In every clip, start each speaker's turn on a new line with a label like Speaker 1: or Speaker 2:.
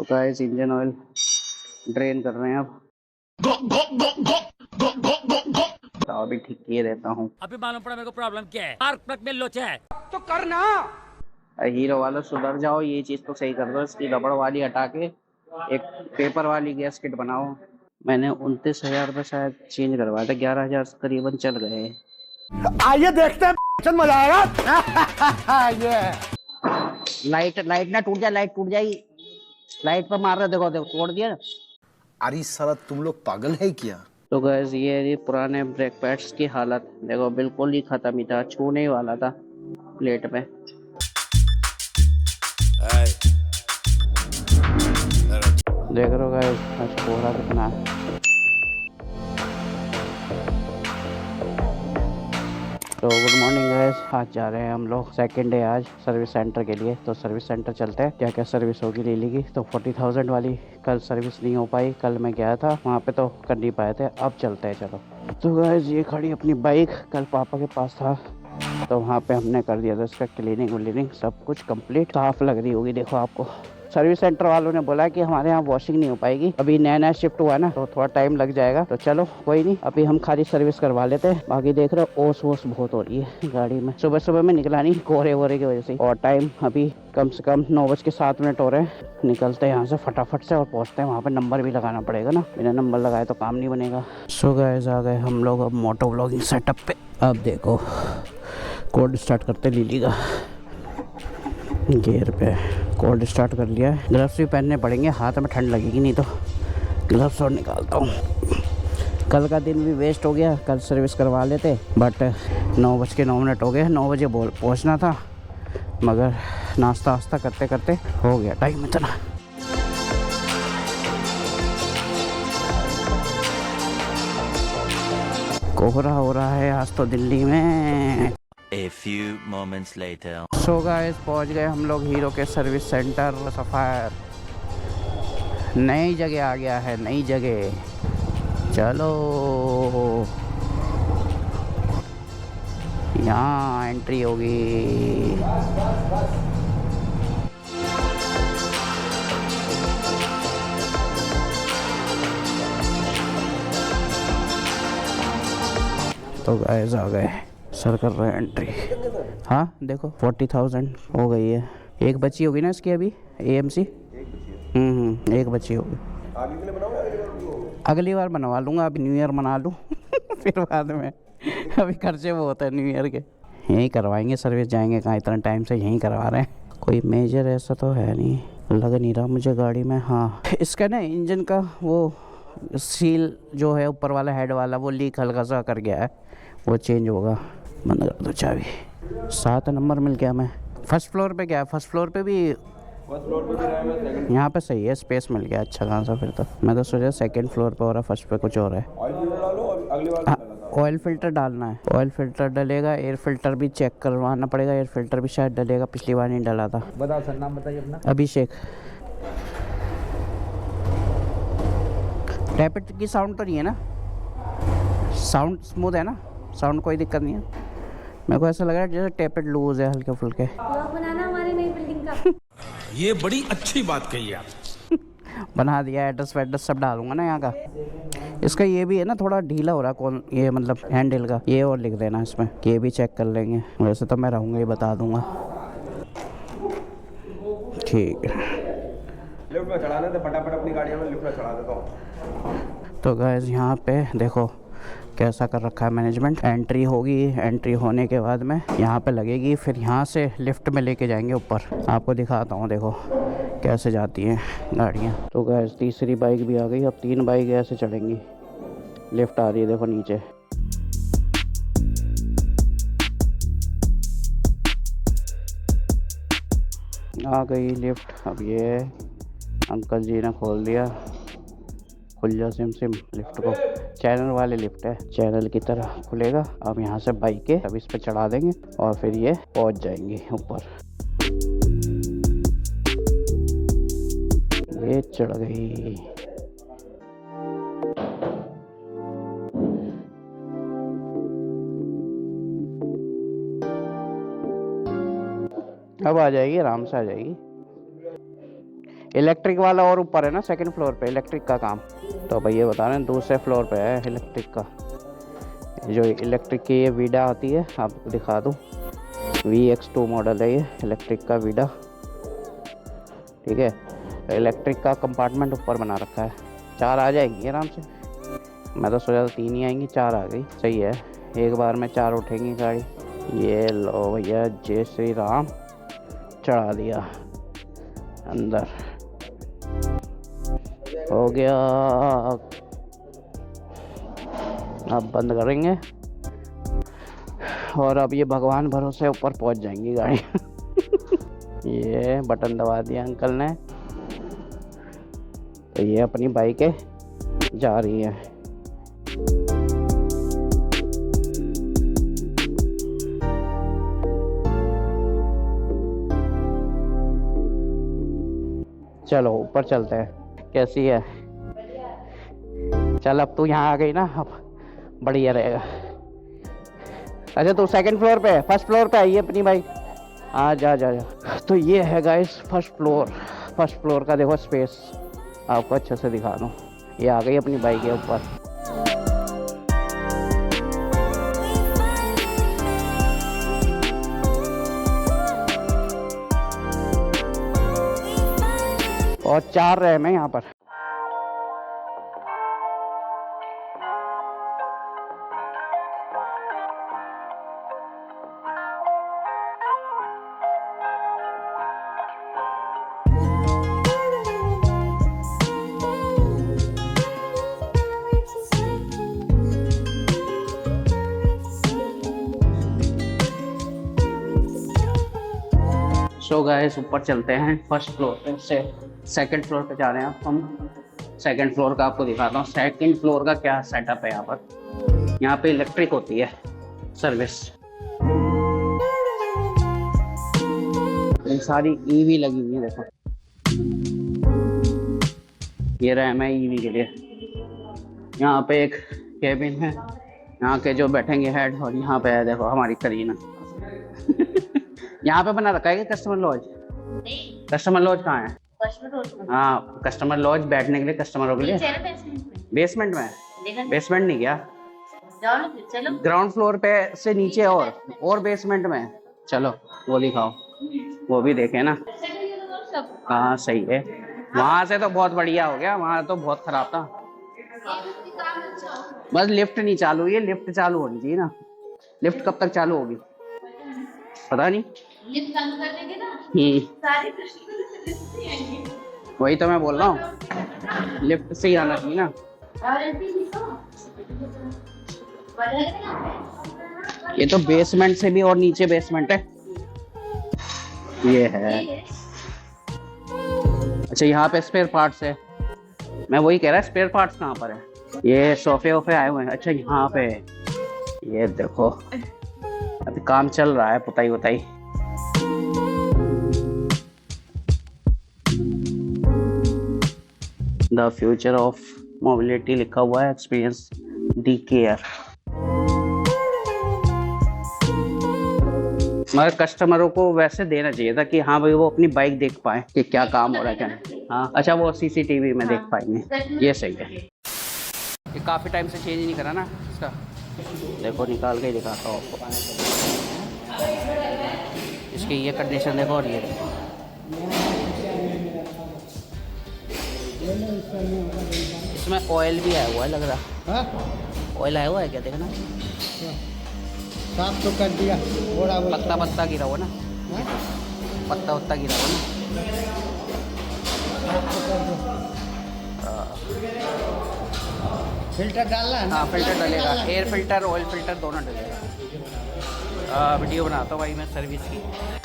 Speaker 1: तो guys engine oil drain कर रहे हैं अब। तो अभी ठीक किए रहता हूँ।
Speaker 2: अभी मालूम पड़ा मेरे को प्रॉब्लम क्या है। स्पार्क प्लग में लोचा है तो करना।
Speaker 1: हीरो वाला सुधर जाओ, ये चीज तो सही कर दो, इसकी रबड़ वाली हटा के एक पेपर वाली गैस किट बनाओ। मैंने 29,000 में शायद चेंज करवाया था, 11,000 करीबन चल गए।
Speaker 2: आइए देखते हैं, मजा आएगा। ये
Speaker 1: लाइट लाइट ना टूट जाए, लाइट टूट जाएगी। लाइट पर मार रहे, देखो देखो तोड़ दिया ना।
Speaker 3: अरे साला तुम लोग पागल है क्या?
Speaker 1: तो गैस ये पुराने ब्रेक पैड्स की हालत देखो, बिल्कुल ही खत्म ही था, छूने ही वाला था प्लेट में। देख रहे हो गाइस आज कोहरा कितना है। तो गुड मॉर्निंग गाइस, आज जा रहे हैं हम लोग सेकंड डे आज सर्विस सेंटर के लिए। तो सर्विस सेंटर चलते हैं, क्या क्या सर्विस होगी डेली की। तो 40,000 वाली कल सर्विस नहीं हो पाई, कल मैं गया था वहाँ पे तो कर नहीं पाए थे, अब चलते हैं चलो। तो गाइस ये खड़ी अपनी बाइक कल पापा के पास था, तो वहाँ पे हमने कर दिया था इसका क्लीनिंग व्लीनिंग, सब कुछ कंप्लीट। साफ लग रही होगी देखो आपको। सर्विस सेंटर वालों ने बोला कि हमारे यहाँ वॉशिंग नहीं हो पाएगी, अभी नया नया शिफ्ट हुआ ना, तो थोड़ा टाइम लग जाएगा। तो चलो कोई नहीं, अभी हम खाली सर्विस करवा लेते हैं। बाकी देख रहे हो ओस वोस बहुत हो रही है गाड़ी में, सुबह सुबह में निकला नहीं कोहरे वोरे की वजह से। और टाइम अभी कम से कम 9:07 हो रहे हैं। निकलते हैं यहाँ से फटाफट से और पहुँचते हैं वहाँ पे। नंबर भी लगाना पड़ेगा ना, बिना नंबर लगाए तो काम नहीं बनेगा। सो गाइस आ गए हम लोग अब मोटो व्लॉगिंग सेटअप पे। अब देखो कोड स्टार्ट करते लिली का, गियर पे कोड स्टार्ट कर लिया है। ग्लव्स भी पहनने पड़ेंगे, हाथ में ठंड लगेगी नहीं तो। ग्लव्स और निकालता हूँ। कल का दिन भी वेस्ट हो गया, कल सर्विस करवा लेते बट 9:09 हो गए। 9 बजे पहुँचना था, मगर नाश्ता वास्ता करते करते हो गया टाइम इतना। कोहरा हो रहा है आज तो दिल्ली में।
Speaker 4: A few moments later.
Speaker 1: So guys पहुंच गए हम लोग हीरो के सर्विस सेंटर सफायर। नई जगह आ गया है, नई जगह। चलो यहाँ एंट्री होगी। तो गाइस आ गए, सर कर रहे हैं एंट्री। हाँ देखो 40,000 हो गई है। एक बची होगी ना इसकी अभी AMC। एक बची होगी। अगली बार बनवा लूँगा, अभी न्यू ईयर मना लूँ फिर बाद में। अभी खर्चे बहुत है न्यू ईयर के। यहीं करवाएंगे सर्विस, जाएंगे कहाँ, इतना टाइम से यहीं करवा रहे हैं। कोई मेजर ऐसा तो है नहीं, लग नहीं रहा मुझे गाड़ी में। हाँ इसका ना इंजन का वो सील जो है ऊपर वाला हेड वाला, वो लीक हल्का सा कर गया है, वो चेंज होगा। बंद कर दो चाबी। 7 नंबर मिल गया। मैं फर्स्ट फ्लोर पे गया, फर्स्ट फ्लोर पे भी यहाँ पे सही है, स्पेस मिल गया अच्छा खासा। फिर तो मैं तो सोचा सेकंड फ्लोर पे हो रहा, फर्स्ट पे कुछ और है। ऑयल फिल्टर डालना है, ऑयल फिल्टर डलेगा, एयर फिल्टर भी चेक करवाना पड़ेगा, एयर फिल्टर भी शायद डलेगा, पिछली बार नहीं डला था।
Speaker 2: बताओ सर, नाम बताइए अपना।
Speaker 1: अभिषेक। टैपेट की साउंड तो नहीं है ना, साउंड स्मूथ है ना, साउंड कोई दिक्कत नहीं है। मेरे को ऐसा लग रहा है जैसे टैपेट लूज है हल्के फुल्के।
Speaker 5: ब्लॉग बनाना हमारी नई बिल्डिंग का।
Speaker 2: ये बड़ी अच्छी बात कही आप।
Speaker 1: बना दिया, एड्रेस वेड्रेस सब डालूंगा ना यहाँ का। इसका ये भी है ना थोड़ा ढीला हो रहा, कौन ये मतलब हैंडल का, ये और लिख देना इसमें कि ये भी चेक कर लेंगे। वैसे तो मैं रहूँगा, ये बता दूंगा। ठीक है,
Speaker 6: लिफ्ट में चढ़ा देते फटाफट, अपनी गाड़ियों में लिफ्ट में चढ़ा देता हूँ।
Speaker 1: तो गाइस यहाँ पे देखो कैसा कर रखा है मैनेजमेंट। एंट्री होगी, एंट्री होने के बाद में यहाँ पे लगेगी, फिर यहाँ से लिफ्ट में लेके जाएंगे ऊपर। आपको दिखाता हूँ देखो कैसे जाती हैं गाड़ियाँ। तो गाइस तीसरी बाइक भी आ गई, अब 3 बाइक ऐसे चढ़ेंगी। लिफ्ट आ रही है देखो नीचे। आ गई लिफ्ट। अब ये अंकल जी ने खोल दिया, खुल जा सिम सिम लिफ्ट को। चैनल वाले लिफ्ट है, चैनल की तरह खुलेगा। अब यहाँ से बाइक अब इस पे चढ़ा देंगे और फिर ये पहुँच जाएंगे ऊपर। ये चढ़ गई। अब आ जाएगी, आराम से आ जाएगी। इलेक्ट्रिक वाला और ऊपर है ना, सेकंड फ्लोर पे इलेक्ट्रिक का काम। तो भैया बता रहे हैं दूसरे फ्लोर पे है इलेक्ट्रिक का। जो इलेक्ट्रिक की ये वीडा आती है आपको दिखा दूँ, VX2 मॉडल है ये इलेक्ट्रिक का वीडा, ठीक है। इलेक्ट्रिक का कंपार्टमेंट ऊपर बना रखा है, 4 आ जाएंगी आराम से। मैं तो सोचा था 3 ही आएंगी, 4 आ गई, सही है। एक बार में 4 उठेंगी गाड़ी। ये लो भैया, जय श्री राम, चढ़ा दिया अंदर, हो गया। अब बंद करेंगे और अब ये भगवान भरोसे ऊपर पहुंच जाएंगी गाड़ी। ये बटन दबा दिया अंकल ने, तो ये अपनी बाइक जा रही है। चलो ऊपर चलते हैं। कैसी है? चल अब तू यहाँ आ गई ना, अब बढ़िया रहेगा। अच्छा तू सेकंड फ्लोर पे है, फर्स्ट फ्लोर पे आई है अपनी बाइक। हाँ जा जा जा। तो ये है guys first floor. First floor का देखो स्पेस, आपको अच्छे से दिखा दूँ। ये आ गई अपनी बाइक के ऊपर। और 4 रहे मैं यहाँ पर। सो गाइस ऊपर चलते हैं। फर्स्ट फ्लोर पे से सेकंड फ्लोर पे जा रहे हैं हम। सेकंड फ्लोर का आपको दिखाता हूँ। सेकंड फ्लोर का क्या सेटअप है यहाँ पर। यहाँ पे इलेक्ट्रिक होती है सर्विस, ये सारी ईवी लगी हुई है। देखो ये रैम है ईवी के लिए। यहाँ पे एक केबिन है, यहाँ के जो बैठेंगे हेड, और यहाँ पे है देखो हमारी करीना। यहाँ पे बना रखा है कि कस्टमर लॉज? कस्टमर लॉज कहाँ है? हाँ कस्टमर लॉज बैठने के लिए, कस्टमरों के लिए। बेसमेंट में? बेसमेंट नहीं क्या, ग्राउंड फ्लोर पे से नीचे और बेसमेंट में। चलो वो दिखाओ, वो भी देखे ना। हाँ सही है। वहाँ से तो बहुत बढ़िया हो गया, वहाँ तो बहुत खराब था। बस लिफ्ट नहीं चालू हुई है, लिफ्ट चालू होनी चाहिए ना। लिफ्ट कब तक चालू होगी पता नहीं। लिफ्ट चालू कर देंगे ना सारी वही तो मैं बोल रहा हूँ, लिफ्ट से ही आना चाहिए ना। ये तो बेसमेंट से भी और नीचे बेसमेंट है। ये है। अच्छा यहाँ पे स्पेयर पार्ट्स है। मैं वही कह रहा, स्पेयर पार्ट्स कहाँ पर है? ये सोफे वोफे आए हुए हैं। अच्छा यहाँ पे ये देखो, अभी काम चल रहा है, पुताई वताई। द फ्यूचर ऑफ मोबिलिटी लिखा हुआ है, एक्सपीरियंस दी केयर। मगर कस्टमरों को वैसे देना चाहिए था कि हाँ भाई वो अपनी बाइक देख पाए कि क्या काम हो रहा है क्या नहीं। हाँ अच्छा वो CCTV में देख पाएंगे, ये सही है। ये काफ़ी टाइम से चेंज नहीं करा ना इसका। देखो निकाल के ही दिखाता हूँ आपको। इसकी ये कंडीशन देखो, और ये देखो। इसमें ऑयल भी आया हुआ है लग रहा। ऑयल आया हुआ है क्या, देखना।
Speaker 7: साफ तो कर दिया,
Speaker 1: पत्ता पत्ता गिरा हुआ ना, पत्ता वत्ता गिरा हुआ ना।
Speaker 7: फिल्टर डालना है ना?
Speaker 1: हाँ फिल्टर डलेगा, एयर फिल्टर ऑयल फिल्टर दोनों डलेगा। वीडियो बनाता हूँ भाई मैं सर्विस की।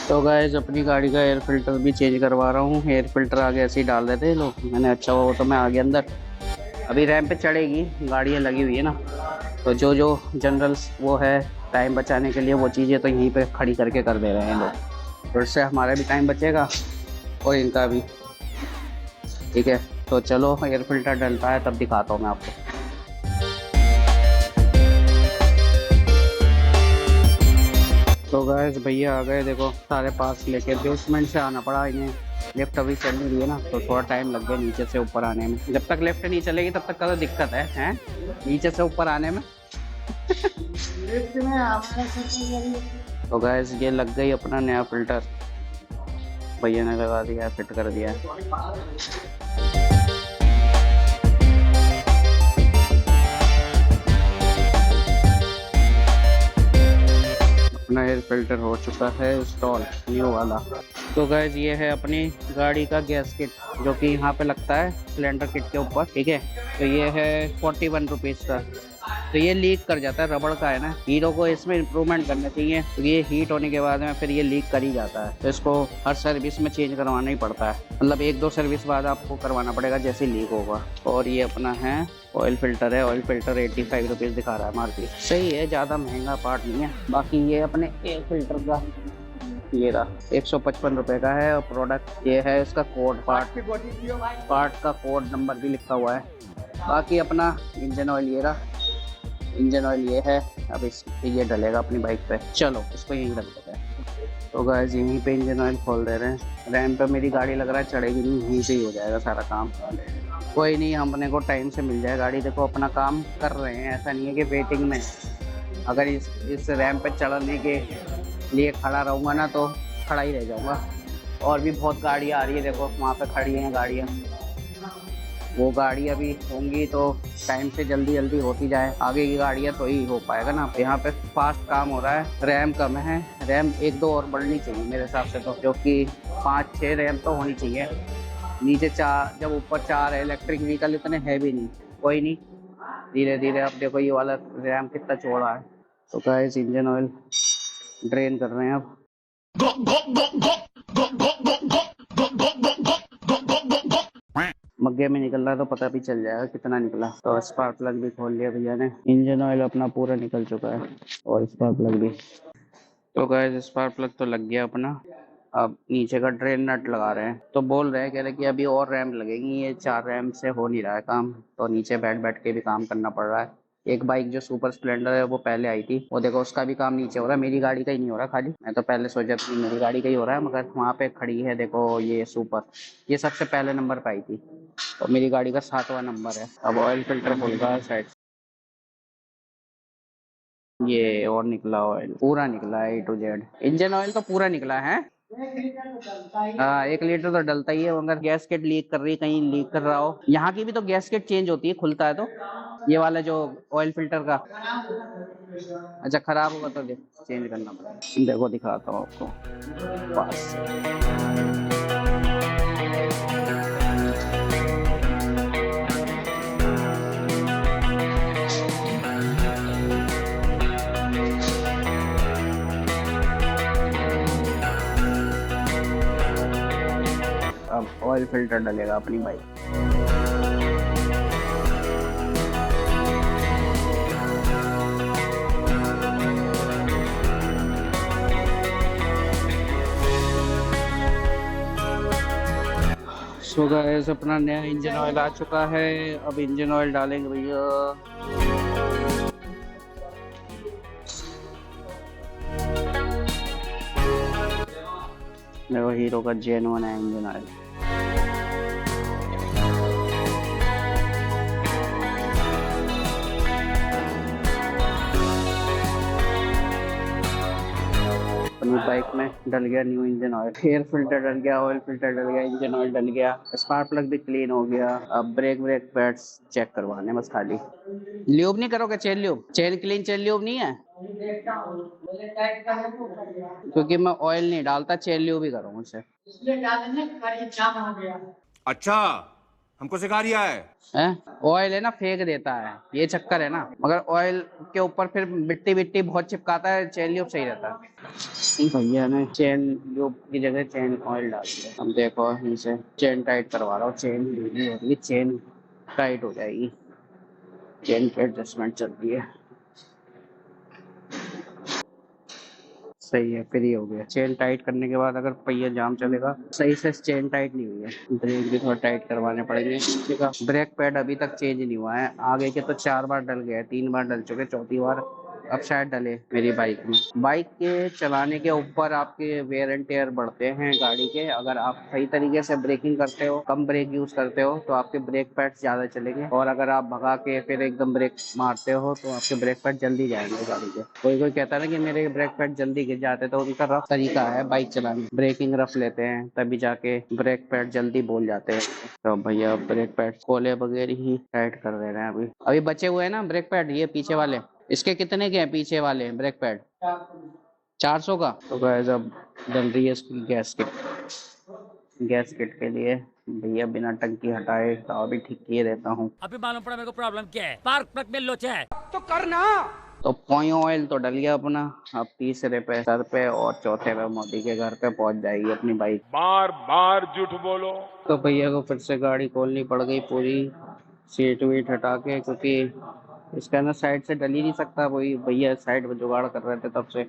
Speaker 1: तो गाइस अपनी गाड़ी का एयर फिल्टर भी चेंज करवा रहा हूँ। एयर फिल्टर आगे ऐसे ही डाल देते लोग, मैंने अच्छा हुआ तो मैं आ गया अंदर। अभी रैंप पे चढ़ेगी, गाड़ियाँ लगी हुई है ना, तो जो जनरल्स वो है टाइम बचाने के लिए वो चीज़ें तो यहीं पे खड़ी करके कर दे रहे हैं लोग, तो इससे हमारा भी टाइम बचेगा और इनका भी। ठीक है तो चलो एयर फिल्टर डलता है तब दिखाता हूँ मैं आपको। तो गाइस भैया आ गए, देखो सारे पास लेके बेसमेंट से आना पड़ा इन्हें। लिफ्ट अभी चल नहीं रही है ना, तो थोड़ा टाइम लग गया नीचे से ऊपर आने में। जब तक लिफ्ट नहीं चलेगी तब तक का तो दिक्कत है, हैं? नीचे से ऊपर आने में। तो गाइस ये लग गई अपना नया फिल्टर, भैया ने लगा दिया, फिट कर दिया। अपना एयर फिल्टर हो चुका है इंस्टॉल, न्यू वाला। तो गाइस ये है अपनी गाड़ी का गैस किट, जो कि यहाँ पे लगता है सिलेंडर किट के ऊपर, ठीक है। तो ये है 41 रुपीज़ का। तो ये लीक कर जाता है, रबड़ का है ना। हीरो को इसमें इम्प्रूवमेंट करना चाहिए, तो ये हीट होने के बाद में फिर ये लीक कर ही जाता है। तो इसको हर सर्विस में चेंज करवाना ही पड़ता है, मतलब 1-2 सर्विस बाद आपको करवाना पड़ेगा जैसे लीक होगा। और ये अपना है ऑयल फिल्टर है, ऑयल फिल्टर 85 रुपीज़ दिखा रहा है मार्केट। सही है, ज़्यादा महंगा पार्ट नहीं है। बाकी ये अपने एयर फिल्टर का ये रहा 155 रुपये का है। और प्रोडक्ट ये है, इसका कोड पार्ट का कोड नंबर भी लिखा हुआ है। बाकी अपना इंजन ऑयल ये रहा, इंजन ऑयल ये है। अब इस ये डलेगा अपनी बाइक पे। चलो इसको यहीं रख देते हैं। तो गाइस यहीं पे इंजन ऑयल खोल दे रहे हैं। रैम पे मेरी गाड़ी लग रहा है चढ़ेगी नहीं, यहीं से ही हो जाएगा सारा काम। कोई नहीं, हमने को टाइम से मिल जाए गाड़ी। देखो अपना काम कर रहे हैं, ऐसा नहीं है कि वेटिंग में। अगर इस रैम पे चढ़ने के लिए खड़ा रहूँगा ना तो खड़ा ही रह जाऊँगा। और भी बहुत गाड़ियाँ आ रही है, देखो वहाँ पे खड़ी हैं गाड़ियाँ। वो गाड़ी अभी होंगी तो टाइम से जल्दी होती जाए, आगे की गाड़ियाँ तो ही हो पाएगा ना। यहाँ पे फास्ट काम हो रहा है। रैम कम है, रैम 1-2 और बढ़नी चाहिए मेरे हिसाब से, तो क्योंकि 5-6 रैम तो होनी चाहिए। नीचे 4, जब ऊपर 4 है। इलेक्ट्रिक व्हीकल इतने है भी नहीं। कोई नहीं, धीरे धीरे। अब देखो ये वाला रैम कितना चौड़ा है। तो गाइस इंजन ऑयल ड्रेन कर रहे हैं अब। मग्गे में निकल रहा है तो पता भी चल जाएगा कितना निकला। तो स्पार्क प्लग भी खोल लिया भैया ने। इंजन ऑयल अपना पूरा निकल चुका है और स्पार्क प्लग भी। तो गाइस स्पार्क प्लग तो लग गया अपना। अब नीचे का ड्रेन नट लगा रहे हैं। तो बोल रहे हैं, कह रहे कि अभी और रैम लगेगी, ये 4 रैम से हो नहीं रहा है काम। तो नीचे बैठ के भी काम करना पड़ रहा है। एक बाइक जो सुपर स्प्लेंडर है वो पहले आई थी, वो देखो उसका भी काम नीचे हो रहा है। मेरी गाड़ी का ही नहीं हो रहा खाली। मैं तो पहले सोचा था मेरी गाड़ी का ही हो रहा है, मगर वहाँ पे खड़ी है देखो ये सुपर, ये सबसे पहले नंबर पे आई थी। तो मेरी गाड़ी का 7वां नंबर है। अब ऑयल फिल्टर खुल रहा है साइड। ये और निकला ऑयल, पूरा निकला है A to Z। Engine oil तो पूरा निकला है। हाँ 1 लीटर तो डलता ही है, मगर गैसकेट लीक कर रही है, कहीं लीक कर रहा हो। यहाँ की भी तो गैसकेट चेंज होती है, खुलता है तो। ये वाला जो ऑयल फिल्टर का, अच्छा खराब होगा तो चेंज करना पड़ेगा। देखो दिखाता हूँ आपको पास। अब ऑयल फिल्टर डलेगा अपनी बाइक। सो गाइस अपना नया इंजन ऑयल आ चुका है। अब इंजन ऑयल डालेंगे भैया। देखो हीरो का जेन्युइन है इंजन ऑयल। अपनी बाइक में डल गया new engine oil. Air filter डल गया, ऑयल फिल्टर डल गया, इंजन ऑयल डल गया, स्पार्क प्लग भी क्लीन हो गया। अब ब्रेक पैड्स चेक करवाने बस खाली। ल्यूब नहीं करोगे? Chain lube, chain clean chain lube नहीं है? क्योंकि मैं ऑयल नहीं डालता, चेन ल्यूब ही करूँ मुझसे।
Speaker 2: अच्छा हमको सिखा रिया है?
Speaker 1: ऑयल है ना फेंक देता है, ये चक्कर है ना। मगर ऑयल के ऊपर फिर मिट्टी बहुत चिपकाता है, चेन ल्यूब सही रहता है। भैया ने चेन ल्यूब की जगह चेन ऑयल डाल दिया। अब देखो इनसे चेन टाइट करवा रहा हूँ। चेन ढीली हो रही है, चेन टाइट हो जाएगी। चेन पे एडजस्टमेंट चल रही है, सही है। फ्री हो गया। चेन टाइट करने के बाद अगर पहिया जाम चलेगा। सही से चेन टाइट नहीं हुई है, ब्रेक भी थोड़ा टाइट करवाने पड़ेंगे। पीछे का ब्रेक पैड अभी तक चेंज नहीं हुआ है। आगे के तो 4 बार डल गया है, 3 बार डल चुके, 4थी बार अब शायद डले मेरी बाइक में। बाइक के चलाने के ऊपर आपके वेयर एंड टेयर बढ़ते हैं गाड़ी के। अगर आप सही तरीके से ब्रेकिंग करते हो, कम ब्रेक यूज करते हो, तो आपके ब्रेक पैड्स ज्यादा चलेंगे। और अगर आप भगा के फिर एकदम ब्रेक मारते हो तो आपके ब्रेक पैड जल्दी जाएंगे गाड़ी के। कोई कोई कहता है ना कि मेरे ब्रेक पैड जल्दी गिर जाते, तो उनका रफ तरीका है बाइक चलाने। ब्रेकिंग रफ लेते हैं तभी जाके ब्रेक पैड जल्दी बोल जाते हैं। तो भैया ब्रेक पैड कोले वगैरह ही टाइट कर दे रहे हैं। अभी बचे हुए हैं ना ब्रेक पैड, ये पीछे वाले। इसके कितने के हैं पीछे वाले ब्रेक पैड? 400 का। तो गाइस अब डल रही है इसकी गैस किट। गैस किट के लिए भैया बिना टंकी हटाए तो अभी ठीक किए देता हूँ।
Speaker 2: अभी मालूम पड़ा मेरे को प्रॉब्लम क्या है। स्पार्क प्लग में लोचा है तो करना।
Speaker 1: तो पॉइंट ऑयल तो डल गया अपना। अब तीसरे पे सर पे और चौथे पे मोदी के घर पे पहुंच जाएगी अपनी बाइक।
Speaker 7: बार बार झूठ बोलो।
Speaker 1: तो भैया को फिर से गाड़ी खोलनी पड़ गई पूरी, सीट वीट हटा के, क्योंकि इसका ना साइड से डल ही नहीं सकता। वही भैया साइड में जुगाड़ कर रहे थे, तब से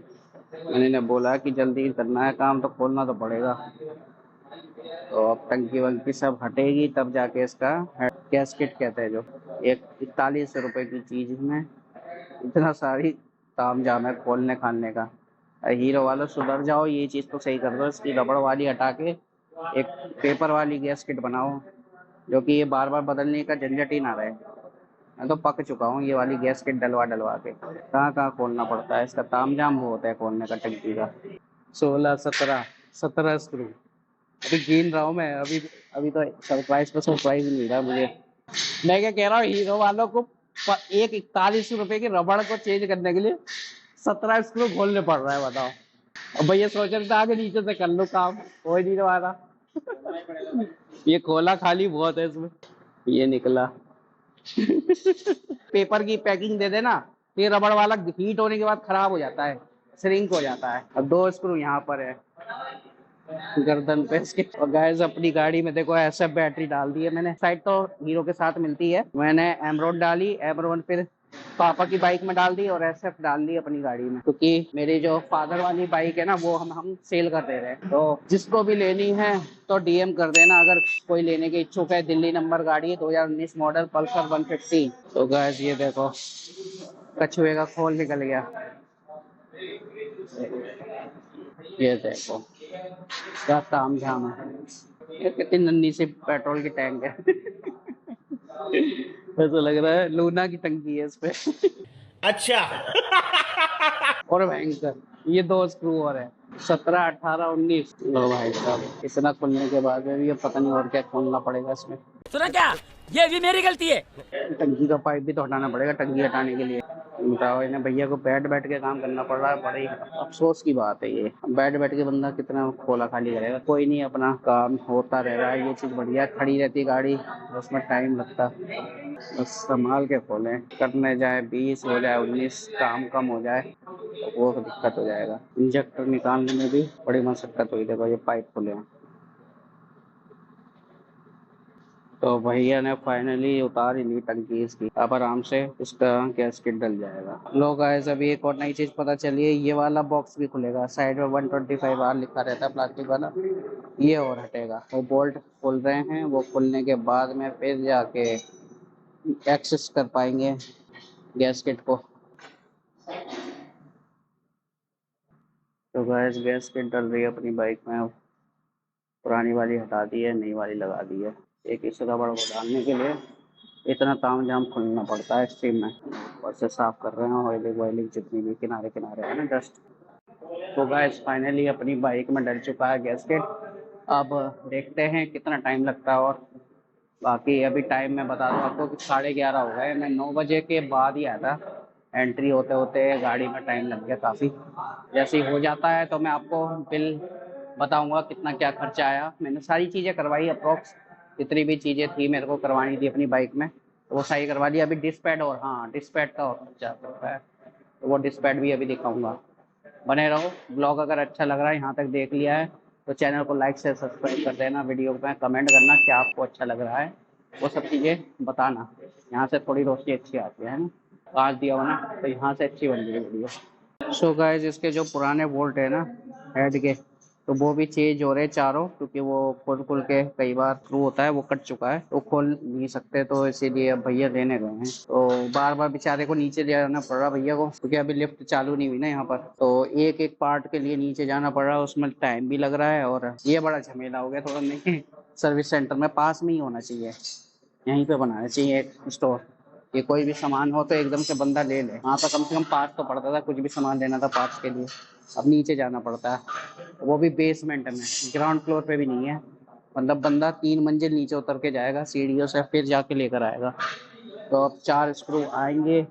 Speaker 1: मैंने बोला कि जल्दी करना है काम तो खोलना तो पड़ेगा। तो अब टंकी वंकी सब हटेगी तब जाके इसका गैसकेट कहते हैं जो 41 रुपए की चीज में इतना सारी ताम झाम है खोलने खाने का। हीरो वालों सुधर जाओ, ये चीज तो सही कर दो। इसकी रबड़ वाली हटा के एक पेपर वाली गैसकेट बनाओ, जो कि ये बार बार बदलने का झंझट ही ना रहे। मैं तो पक चुका हूँ ये वाली गैसकेट डलवा के। कहाँ कहाँ खोलना पड़ता है, इसका तामझाम बहुत है खोलने का टंकी का। 16 17 स्क्रू अभी गिन रहा हूँ मैं। अभी तो सरप्राइज पर सरप्राइज मिल रहा है मुझे। मैं क्या कह रहा हूँ, हीरो वालों को एक 41 रुपए की रबड़ को चेंज करने के लिए 17 स्क्रू खोलने पड़ रहा है, बताओ। अब भैया सोच रहे थे आगे नीचे से कर लो काम, हो ही नहीं रहा। ये खोला खाली बहुत है इसमें। ये निकला पेपर की पैकिंग दे देना, ये रबड़ वाला हीट होने के बाद खराब हो जाता है, श्रिंक हो जाता है। अब 2 स्क्रू यहाँ पर है गर्दन पे इसके। और गाइस अपनी गाड़ी में देखो ऐसा बैटरी डाल दी है मैंने। साइड तो हीरो के साथ मिलती है, मैंने एमरोड डाली, एमरोड फिर पापा की बाइक में डाल दी और एसएफ डाल दी अपनी गाड़ी में, क्योंकि मेरी जो फादर वाली बाइक है ना वो हम सेल कर दे रहे हैं। तो जिसको भी लेनी है तो डीएम कर देना अगर कोई लेने के इच्छुक है। दिल्ली नंबर गाड़ी है, 2019 मॉडल पल्सर 150। तो गाइस ये देखो कछुए का खोल निकल गया। ये देखो क्या तामझाम है। ये कितनी नन्ही सी पेट्रोल की टैंक है। ऐसा लग रहा है लूना की टंकी है इस पे।
Speaker 7: अच्छा।
Speaker 1: और भयंकर ये 2 स्क्रू और है, 17 18 19। लो भाई साहब इतना खुलने के बाद में भी अब पता नहीं और क्या खोलना पड़ेगा इसमें।
Speaker 2: सुना क्या, ये भी मेरी गलती है।
Speaker 1: टंकी का पाइप भी तो हटाना पड़ेगा टंकी हटाने के लिए। बताओ इन्हें भैया को बैठ के काम करना पड़ रहा है। बड़ी अफसोस की बात है ये, बैठ के बंदा कितना खोला खाली करेगा। कोई नहीं, अपना काम होता रह रहा है। ये चीज बढ़िया, खड़ी रहती गाड़ी उसमें टाइम लगता। बस संभाल के खोलें, करने जाए 20 हो जाए 19, काम कम हो जाए तो वो दिक्कत हो जाएगा। इंजेक्टर निकालने में भी बड़ी मशक्कत हुई। देखो ये पाइप खुले हैं। तो भैया ने फाइनली उतार ही ली टंकी इसकी। अब आराम से इसका गैसकेट डल जाएगा। लो गाइस अभी एक और नई चीज पता चली है, ये वाला बॉक्स भी खुलेगा। साइड में 125R लिखा रहता है प्लास्टिक वाला, ये और हटेगा। वो बोल्ट खुल रहे हैं, वो खुलने के बाद में फिर जाके एक्सेस कर पाएंगे गैसकेट को। तो गाइस गैसकेट डल रही है अपनी बाइक में। पुरानी वाली हटा दी है, नई वाली लगा दी है। एक इस रबड़ को डालने के लिए इतना तामझाम खुलना पड़ता है स्ट्रीम में। और से साफ कर रहे हैं ऑयलिंग वायलिंग जितनी भी किनारे किनारे है ना डस्ट। तो गाइस फाइनली अपनी बाइक में डल चुका है गैसकेट। अब देखते हैं कितना टाइम लगता है। और बाकी अभी टाइम मैं बता दूँ आपको कि 11:30 हो गए। मैं 9 बजे के बाद ही आया था। एंट्री होते होते गाड़ी में टाइम लग गया काफ़ी। जैसे ही हो जाता है तो मैं आपको बिल बताऊंगा कितना क्या खर्चा आया। मैंने सारी चीज़ें करवाई, अप्रॉक्स जितनी भी चीज़ें थी मेरे को करवानी थी अपनी बाइक में, तो वो सारी करवा दी। अभी डिस्पैड और हाँ डिस्पैड का और खर्चा पड़ता है, तो वो डिस्पैड भी अभी दिखाऊंगा। बने रहो। ब्लॉग अगर अच्छा लग रहा है, यहाँ तक देख लिया है तो चैनल को लाइक से सब्सक्राइब कर देना। वीडियो में कमेंट करना क्या आपको अच्छा लग रहा है, वो सब चीज़ें बताना। यहाँ से थोड़ी रोशनी अच्छी आती है ना, कांच दिया हो ना तो यहाँ से अच्छी बन रही है वीडियो। सो गाइस इसके जो पुराने बोल्ट है ना हेड के, तो वो भी चेंज हो रहे हैं चारों, क्योंकि वो खोल खोल के कई बार थ्रू होता है, वो कट चुका है तो खोल नहीं सकते, तो इसीलिए अब भैया लेने गए हैं। तो बार बार बेचारे को नीचे जाना पड़ रहा भैया को, क्योंकि अभी लिफ्ट चालू नहीं हुई ना यहाँ पर, तो एक एक पार्ट के लिए नीचे जाना पड़ रहा है, उसमें टाइम भी लग रहा है और ये बड़ा झमेला हो गया थोड़ा। नहीं, सर्विस सेंटर में पास में ही होना चाहिए, यहीं पे बनाना चाहिए एक स्टोर, ये कोई भी सामान हो तो एकदम से बंदा ले ले। वहाँ पर कम से कम पास तो पड़ता था, कुछ भी सामान लेना था पास के लिए, अब नीचे जाना पड़ता है, वो भी बेसमेंट में, ग्राउंड फ्लोर पे भी नहीं है। मतलब बंदा 3 मंजिल नीचे उतर के जाएगा सीढ़ियों से, फिर जाके लेकर आएगा। तो अब 4 स्क्रू आएंगे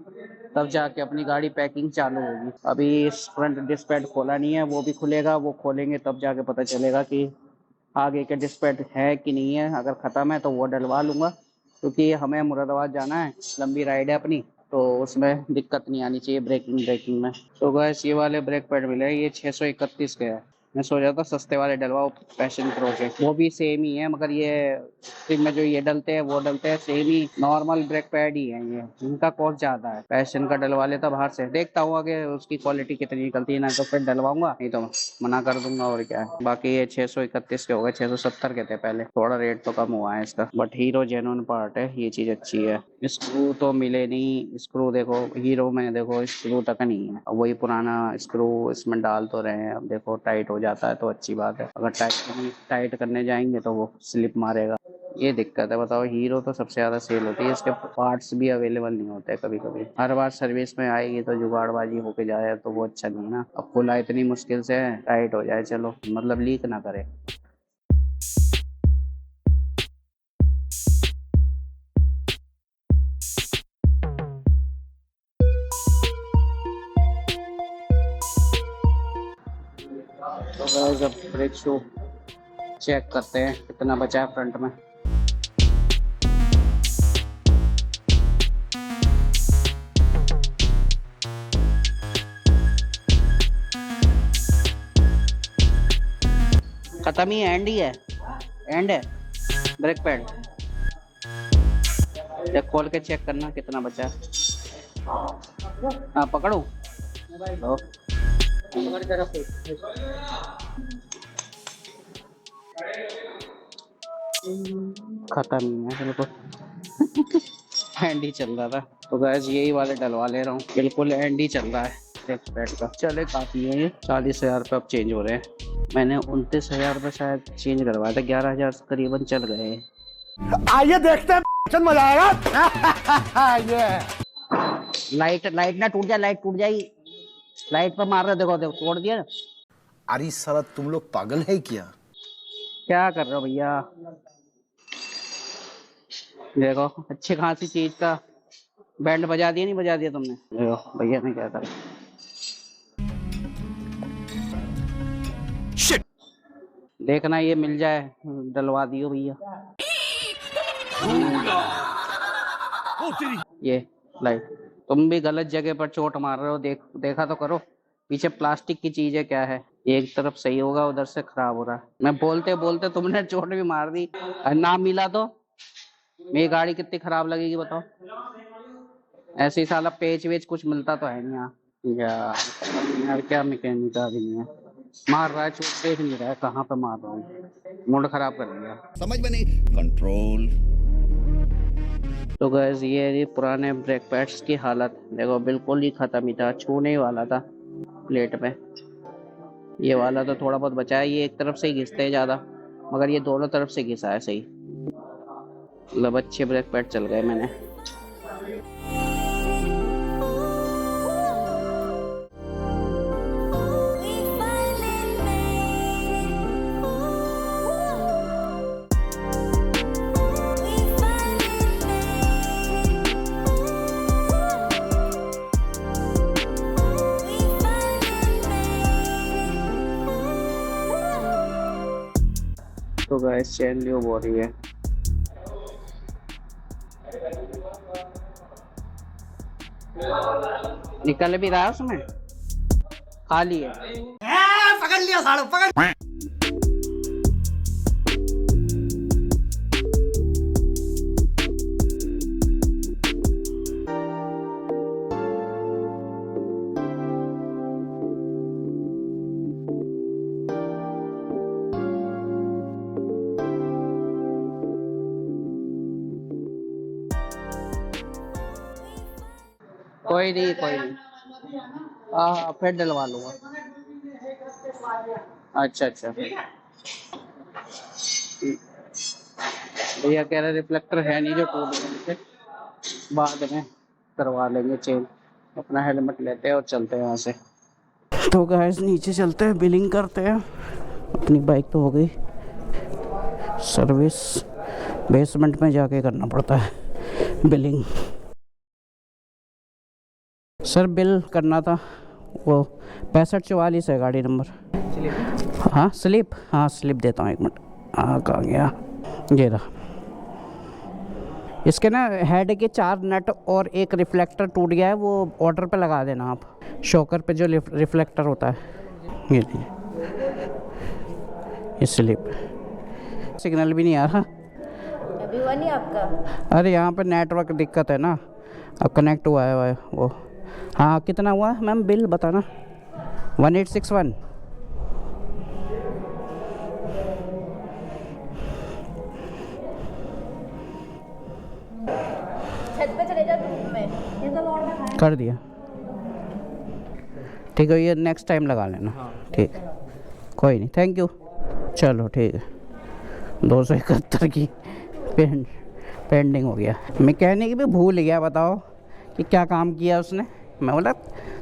Speaker 1: तब जाके अपनी गाड़ी पैकिंग चालू होगी। अभी फ्रंट डिस्क पैड खोला नहीं है, वो भी खुलेगा, वो खोलेंगे तब जाके पता चलेगा कि आगे के डिस्क पैड है कि नहीं है। अगर ख़त्म है तो वो डलवा लूँगा, क्योंकि हमें मुरादाबाद जाना है, लंबी राइड है अपनी, तो उसमें दिक्कत नहीं आनी चाहिए ब्रेकिंग में। तो गैस ये वाले ब्रेक पैड मिले, ये 631 के है। मैं सोचा था सस्ते वाले डलवाओ पैशन प्रो के, वो भी सेम ही है, मगर ये स्प्रिंग में जो ये डलते हैं वो डलते हैं सेम ही, नॉर्मल ब्रेक पैड ही है ये, इनका कॉस्ट ज़्यादा है। पैशन का डलवा लेता बाहर से, देखता हूँ आगे उसकी क्वालिटी कितनी निकलती है, ना तो फिर डलवाऊंगा, नहीं तो मना कर दूंगा और क्या है। बाकी ये 631 के हो गए, 670 के थे पहले, थोड़ा रेट तो कम हुआ है इसका, बट हीरो जेन्युइन पार्ट है, ये चीज़ अच्छी है। स्क्रू तो मिले नहीं, स्क्रू देखो हीरो में देखो स्क्रू तक नहीं है, वही पुराना स्क्रू इसमें डाल तो रहे हैं। अब देखो टाइट हो जाता है तो अच्छी बात है, अगर टाइट करने जाएंगे तो वो स्लिप मारेगा, ये दिक्कत है। बताओ, हीरो तो सबसे ज़्यादा सेल होती है, इसके पार्ट्स भी अवेलेबल नहीं होते, कभी कभी हर बार सर्विस में आएगी तो जुगाड़बाजी होके जाए तो वो अच्छा नहीं ना। अब खुला इतनी मुश्किल से है, टाइट हो जाए चलो, मतलब लीक ना करे। तो गाइस अब ब्रेक शू चेक करते हैं कितना बचा है फ्रंट में। खत्म ही है, एंड ही है, एंड है ब्रेक पैड। चेक खोल के चेक करना कितना बचा है। हाँ पकड़ो, लो। खत्म ही है बिल्कुल। एंड ही चल रहा था, तो गैस यही वाले डलवा ले रहा हूँ, बिल्कुल एंड ही चल रहा है ब्रेक पैड का। चले काफी है ये, 40,000 रुपये अब चेंज हो रहे हैं। मैंने 29,000 रुपये शायद चेंज करवाया था, 11,000 करीबन चल गए।
Speaker 3: आइए देखते हैं, मजा आएगा। ये
Speaker 1: लाइट ना टूट जाए, लाइट टूट जाएगी, लाइट पर मार रहे, देखो देखो तोड़ दिया।
Speaker 3: अरे साला तुम लोग पागल है
Speaker 1: क्या कर रहे हो भैया, देखो अच्छी खासी चीज का बैंड बजा दिया, नहीं बजा दिया तुमने, देखो भैया ने क्या करा। देखना ये मिल जाए, डलवा दियो भैया। ये लाइट, तुम भी गलत जगह पर चोट मार रहे हो, देखा तो करो पीछे प्लास्टिक की चीज है क्या है, एक तरफ सही होगा उधर से खराब हो रहा है। मैं बोलते बोलते तुमने चोट भी मार दी, ना मिला तो मेरी गाड़ी कितनी खराब लगेगी बताओ। ऐसे ही साला पेच वेच कुछ मिलता तो है नहीं यार, क्या मैकेनिक आदमी है, मार रहा है चोट, देख नहीं रहा है कहाँ पे मार रहा हूँ, मूड खराब कर दिया,
Speaker 8: समझ में नहीं। कंट्रोल।
Speaker 1: तो गैस ये पुराने ब्रेक पैड्स की हालत देखो, बिल्कुल ही खत्म ही था, छूने ही वाला था प्लेट में। ये वाला तो थोड़ा बहुत बचा है, ये एक तरफ से ही घिसते हैं ज्यादा, मगर ये दोनों तरफ से घिसा है सही, मतलब अच्छे ब्रेक पैड चल गए मैंने। तो गैस चैन ल्यूब हो रही है, निकल भी रहा है उसमें, खाली है।
Speaker 3: पकड़ लिया साड़ू, पकड़।
Speaker 1: कोई नहीं कोई नहीं। हाँ फिर डलवा लूँगा। अच्छा अच्छा। भैया कह रहे रिफ्लेक्टर है नहीं जो टूट गए, बाद में करवा लेंगे चेंज। अपना हेलमेट लेते हैं और चलते हैं यहाँ से। तो गाइस नीचे चलते हैं, बिलिंग करते हैं। अपनी बाइक तो हो गई सर्विस, बेसमेंट में जाके करना पड़ता है बिलिंग। सर बिल करना था, वो 6544 है गाड़ी नंबर। हाँ स्लिप, हाँ स्लिप देता हूँ, एक मिनट। हाँ कहाँ गया, ये रहा। इसके ना हेड के 4 नट और एक रिफ्लेक्टर टूट गया है, वो ऑर्डर पे लगा देना आप। शॉकर पे जो रिफ्लेक्टर होता है, ये लीजिए, ये स्लिप। सिग्नल भी नहीं आ रहा
Speaker 5: अभी हुआ नहीं आपका?
Speaker 1: अरे यहाँ पे नेटवर्क दिक्कत है ना, अब कनेक्ट हुआ है वो। हाँ कितना हुआ मैम बिल बताना? 1861।
Speaker 5: छत पे चले जाओ धूप में, ये तो लौट रखा है।
Speaker 1: कर दिया, ठीक है, ये नेक्स्ट टाइम लगा लेना। ठीक है कोई नहीं, थैंक यू। चलो ठीक है, 271 की पेंडिंग हो गया। मैकेनिक भी भूल गया, बताओ कि क्या काम किया उसने। मैं बोला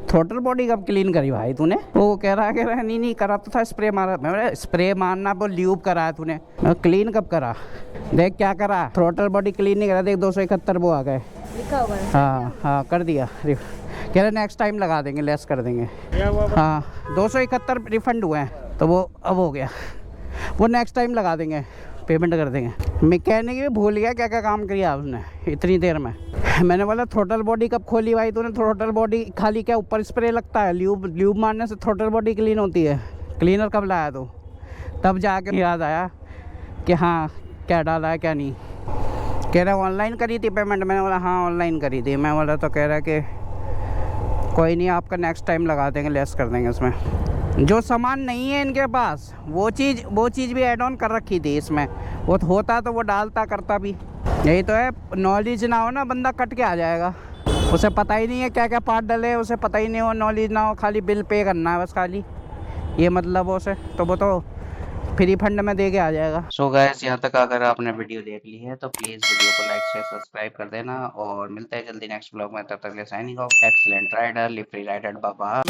Speaker 1: थ्रोटल बॉडी कब क्लीन करी भाई तूने? वो कह रहा नहीं करा तो था, स्प्रे मारा। मैं बोला स्प्रे मारना वो ल्यूब कराया तूने, मैं क्लीन कब करा? देख क्या करा, थ्रोटल बॉडी क्लीन नहीं करा, देख 271 वो आ गए,
Speaker 5: लिखा हुआ है।
Speaker 1: हाँ हाँ कर दिया। कह रहे नेक्स्ट टाइम लगा देंगे, लेस कर देंगे। हाँ 271 रिफंड हुए हैं, तो वो अब हो गया, वो नेक्स्ट टाइम लगा देंगे, पेमेंट कर देंगे। मैकेनिक भी भूल गया क्या क्या काम किया उसने इतनी देर में। मैंने बोला थ्रोटल बॉडी कब खोली भाई तूने? थ्रोटल बॉडी खाली क्या ऊपर स्प्रे लगता है? ल्यूब मारने से थ्रोटल बॉडी क्लीन होती है? क्लीनर कब लाया तू? तब जाके याद आया कि हाँ क्या डाला है क्या नहीं। कह रहा ऑनलाइन करी थी पेमेंट, मैंने बोला हाँ ऑनलाइन करी थी। मैं बोला तो कह रहा कि कोई नहीं आपका नेक्स्ट टाइम लगा देंगे, लेस कर देंगे उसमें। जो सामान नहीं है इनके पास वो चीज़ भी ऐड ऑन कर रखी थी इसमें, वो होता तो वो डालता करता भी। यही तो है, नॉलेज ना हो ना बंदा कट के आ जाएगा, उसे पता ही नहीं है क्या क्या पार्ट डले, उसे पता ही नहीं हो, नॉलेज ना हो, खाली बिल पे करना है बस खाली, ये मतलब उसे तो वो तो फ्री फंड में दे के आ जाएगा। सो गाइस यहाँ तक अगर आपने वीडियो देख ली है तो प्लीज़ वीडियो को लाइक शेयर सब्सक्राइब कर देना, और मिलते हैं जल्दी नेक्स्ट ब्लॉग में। तब तक के लिए signing off. Excellent rider, live free rider, बाबा।